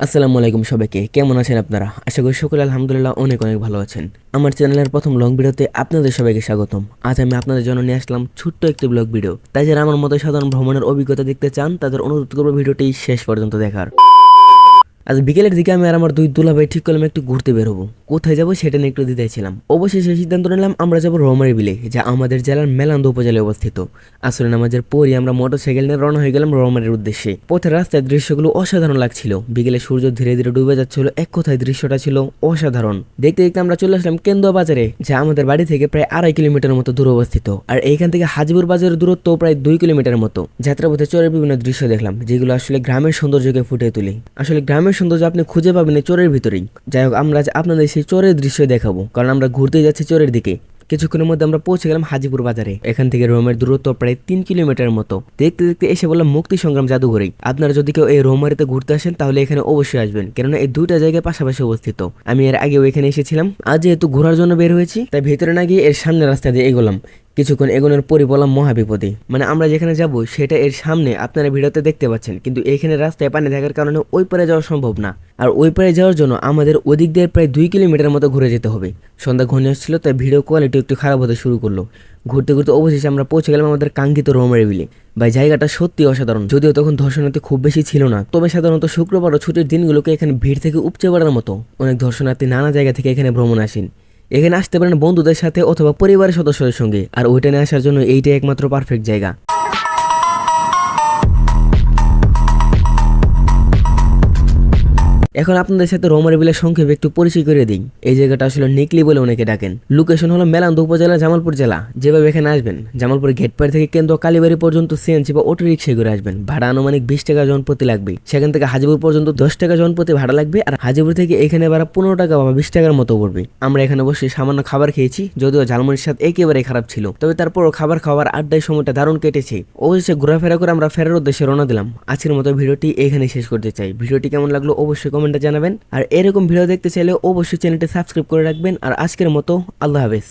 আসসালামু আলাইকুম সবাইকে, কেমন আছেন আপনারা? আশা করি সকলে আলহামদুলিল্লাহ অনেক অনেক ভালো আছেন। আমার চ্যানেলের প্রথম লং ভিডিওতে আপনাদের সবাইকে স্বাগতম। আজ আমি আপনাদের জন্য নিয়ে আসলাম ছোট্ট একটি ব্লগ ভিডিও। তাই যারা আমার মতো সাধারণ ভ্রমণের অভিজ্ঞতা দেখতে চান তাদের অনুরোধ করবো ভিডিওটি শেষ পর্যন্ত দেখার। আজ বিকেলের দিকে আমি আর আমার দুই দুলাভাই ঠিক করলাম একটু ঘুরতে বের হবো। কোথায় যাবো সেটা নিয়ে একটু দ্বিধায় ছিলাম। অবশেষে সিদ্ধান্ত নিলাম আমরা যাবো রৌমারী বিলে, যা আমাদের জেলার মেলান্দ উপজেলায় অবস্থিত। আসলে নামাজের পরই আমরা মোটরসাইকেল নিয়ে রওনা হয়ে গেলাম রৌমারীর উদ্দেশ্যে। পথের রাস্তায় দৃশ্যগুলো অসাধারণ লাগছিল। বিকেলে সূর্য ধীরে ধীরে ডুবে যাচ্ছিল, এক কথায় দৃশ্যটা ছিল অসাধারণ। দেখতে দেখতে আমরা চলে আসলাম কেন্দুয়া বাজারে, যা আমাদের বাড়ি থেকে প্রায় 2.5 কিলোমিটার মতো দূরে অবস্থিত। আর এইখান থেকে হাজিপুর বাজারের দূরত্ব প্রায় 2 কিলোমিটার মতো। যাত্রাপথে চরের বিভিন্ন দৃশ্য দেখলাম, যেগুলো আসলে গ্রামের সৌন্দর্যকে ফুটিয়ে তুলে। আসলে গ্রামের সৌন্দর্য আপনি খুঁজে পাবেন এই চরের ভিতরেই। যাই হোক, আমরা আজ আপনাদের সেই চরের দৃশ্য দেখাবো, কারণ আমরা ঘুরতে যাচ্ছি চরের দিকে। কিছুক্ষণের মধ্যে আমরা পৌঁছে গেলাম হাজিপুর বাজারে। এখান থেকে রোমের দূরত্ব প্রায় 3 কিলোমিটার মতো। দেখতে দেখতে এসে বললাম মুক্তি সংগ্রাম জাদুঘরেই। আপনারা যদি কেউ এই রোমারিতে ঘুরতে আসেন তাহলে এখানে অবশ্যই আসবেন, কেননা এই দুইটা জায়গায় পাশাপাশি অবস্থিত। আমি এর আগেও এখানে এসেছিলাম। আজ যেহেতু ঘোরার জন্য বের হয়েছি, তাই ভেতরে না গিয়ে এর সামনে রাস্তা দিয়ে এগোলাম। কিছুক্ষণ এগোনোর পরই বললাম মহাবিপদে, মানে আমরা যেখানে যাব সেটা এর সামনে, আপনারা ভিডিওতে দেখতে পাচ্ছেন। কিন্তু এখানে রাস্তায় পানি থাকার কারণে ওই পারে যাওয়া সম্ভব না। আর ওই পারে যাওয়ার জন্য আমাদের ওদিক দিয়ে প্রায় 2 কিলোমিটার মতো ঘুরে যেতে হবে। সন্ধ্যা ঘনিয়ে আসছিল, তাই ভিডিও কোয়ালিটি একটু খারাপ হতে শুরু করলো। ঘুরতে ঘুরতে অবশেষে আমরা পৌঁছে গেলাম আমাদের কাঙ্ক্ষিত রৌমারী বিলে। ভাই, জায়গাটা সত্যি অসাধারণ। যদিও তখন দর্শনার্থী খুব বেশি ছিল না, তবে সাধারণত শুক্রবার ও ছুটির দিনগুলোকে এখানে ভিড় থেকে উপচে পড়ার মতো অনেক দর্শনার্থী নানা জায়গা থেকে এখানে ভ্রমণ আসেন। এখানে আসতে পারেন বন্ধুদের সাথে অথবা পরিবারের সদস্যদের সঙ্গে। আর ওইটানে আসার জন্য এইটাই একমাত্র পারফেক্ট জায়গা। এখন আপনাদের সাথে রৌমারী বিলের সংক্ষেপে একটু পরিচয় করে দিই। এই জায়গাটা আসলে নিকলি বলে অনেকে ডাকেন। লোকেশন হলো মেলান্দ উপজেলা, জামালপুর জেলা। যেভাবে এখানে আসবেন, জামালপুর গেটপাড় থেকে কেন্দ্র কালীবাড়ি পর্যন্ত সিএনজি বা অটো রিক্সায় করে আসবেন। ভাড়া আনুমানিক 20 টাকা জনপ্রতি লাগবে। সেখান থেকে হাজিপুর পর্যন্ত 10 টাকা জনপ্রতি ভাড়া লাগবে। আর হাজিপুর থেকে এখানে ভাড়া 15 টাকা বা 20 টাকার মতো পড়বে। আমরা এখানে বসে সামান্য খাবার খেয়েছি, যদিও ঝালমুড়ির স্বাদ একেবারে খারাপ ছিল। তবে তারপরও খাবার খাওয়ার আড্ডায় সময়টা দারুণ কেটেছে। অবশেষে ঘোরাফেরা করে আমরা ফেরার উদ্দেশ্যে রওনা দিলাম। আজকের মতো ভিডিওটি এখানে শেষ করতে চাই। ভিডিওটি কেমন লাগলো অবশ্যই কমেন্টে জানাবেন। আর এরকম ভিডিও দেখতে চাইলে অবশ্যই চ্যানেলটি সাবস্ক্রাইব করে রাখবেন। আর আজকের মতো আল্লাহ হাফেজ।